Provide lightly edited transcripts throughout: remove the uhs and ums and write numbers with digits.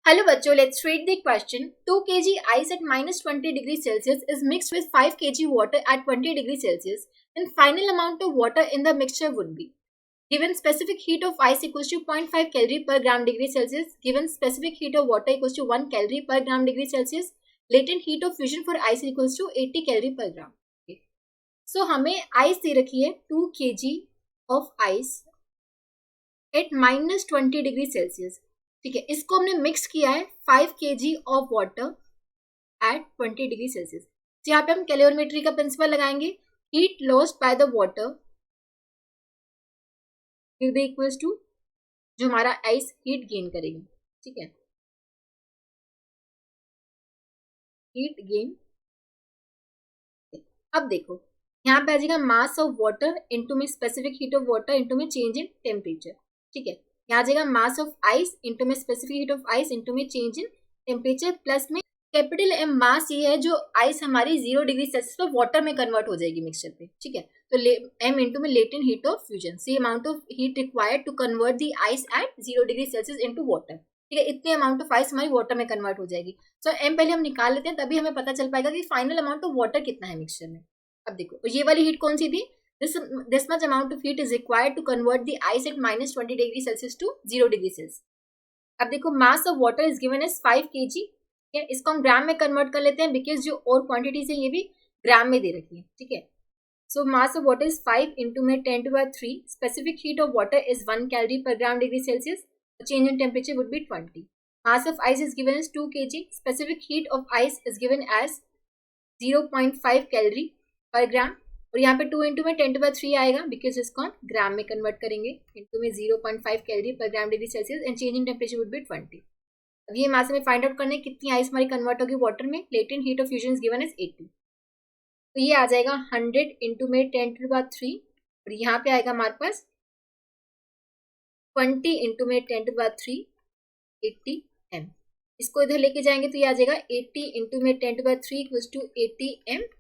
Hello बच्चों, let's read the question. 2 kg ice at minus 20 degrees Celsius is mixed with 5 kg water at 20 degrees Celsius. And final amount of water in the mixture would be given specific heat of ice equals to 0.5 calorie per gram degree Celsius. Given specific heat of water equals to 1 calorie per gram degree Celsius. Latent heat of fusion for ice equals to 80 calorie per gram. Okay. So हमें ice दे रखी है 2 kg of ice at minus 20 degree Celsius. ठीक है, इसको हमने mix किया है 5 kg of water at 20 degree Celsius. तो यहाँ पे हम कैलोरीमेट्री का प्रिंसिपल लगाएंगे. Heat lost by the water will be equals to जो हमारा आइस हीट गेन करेगी. ठीक है, हीट गेन. अब देखो यहाँ पे आ जाएगा मास ऑफ वाटर इनटू में specific heat of water into में चेंज इन टेम्परेचर. ठीक है, यहाँ आ जाएगा मास ऑफ आइस इंटू में specific heat of ice into में चेंज इन टेम्परेचर प्लस में कैपिटल एम मास ये है जो आइस हमारी 0 डिग्री सेल्सियस पर वाटर में कन्वर्ट हो जाएगी मिक्सचर पे. ठीक है, तो एम इंटू में latent heat of fusion, C amount of heat required to convert the ice at 0 degree Celsius into water. ठीक है, इतने अमाउंट ऑफ आइस हमारी वाटर में कन्वर्ट हो जाएगी. सो एम पहले हम निकाल लेते हैं, तभी हमें पता चल पाएगा कि फाइनल अमाउंट ऑफ वाटर कितना है मिक्सचर में. अब देखो ये वाली हीट कौन सी थी. This much amount of heat is required to convert the ice at minus 20 degree Celsius to 0 degree Celsius. अब देखो mass of water is given as 5 kg. ठीक है, इसको हम ग्राम में कन्वर्ट कर लेते हैं बिकॉज जो और क्वांटिटीज है ये भी ग्राम में दे रखी है. ठीक है, so mass of water is 5 into में 10 to the power 3. Specific heat of water is 1 calorie per gram degree Celsius. Change in temperature would be 20. Mass of ice is given as 2 kg. Specific heat of ice is given as 0.5 calorie per gram. और यहाँ पे 2 into में 10 to the power 3 आएगा because इसको हम ग्राम में convert करेंगे. Into में 0.5 calorie per gram degree Celsius and change in temperature would be 20. अब ये मास में फाइंड आउट करने कितनी आइस हमारी कन्वर्ट होगी वाटर में. Latent heat of fusion is given as 80. तो ये आ जाएगा 100 इंटू में 10 to the power 3 और यहाँ पे आएगा हमारे पास 20 इंटू में 10 to the power 3 80 m. इसको इधर लेके जाएंगे तो ये आ जाएगा 80 इंटू में 10 to the power 3 equals to 80 m.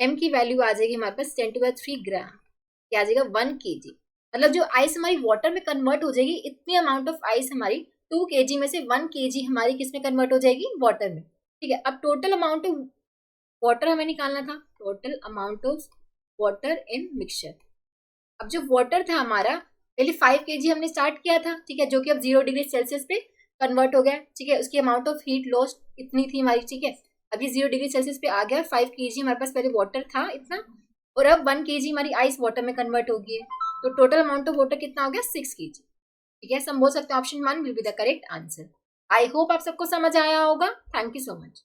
m की वैल्यू आ जाएगी हमारे पास 10 to the power 3 ग्राम. ये आ जाएगा 1 kg. मतलब जो आइस हमारी वाटर में कन्वर्ट हो जाएगी इतनी अमाउंट ऑफ आइस हमारी 2 kg में से 1 kg हमारी किस में कन्वर्ट हो जाएगी वाटर में. ठीक है, अब टोटल अमाउंट ऑफ वाटर हमें निकालना था. Total amount of water in mixture. अब जो वाटर था हमारा पहले 5 kg हमने स्टार्ट किया था. ठीक है, जो कि अब 0 डिग्री सेल्सियस पे कन्वर्ट हो गया. ठीक है, उसकी अमाउंट ऑफ हीट लॉस्ट इतनी थी हमारी. ठीक है, अभी 0 डिग्री सेल्सियस पे आ गया. 5 kg हमारे पास पहले वाटर था इतना और अब 1 kg हमारी आइस वाटर में कन्वर्ट हो गई है. तो टोटल अमाउंट ऑफ वाटर कितना हो गया 6 kg. ठीक है, हम बोल सकते हैं option 1 will be the correct answer. I hope आप सबको समझ आया होगा. Thank you so much.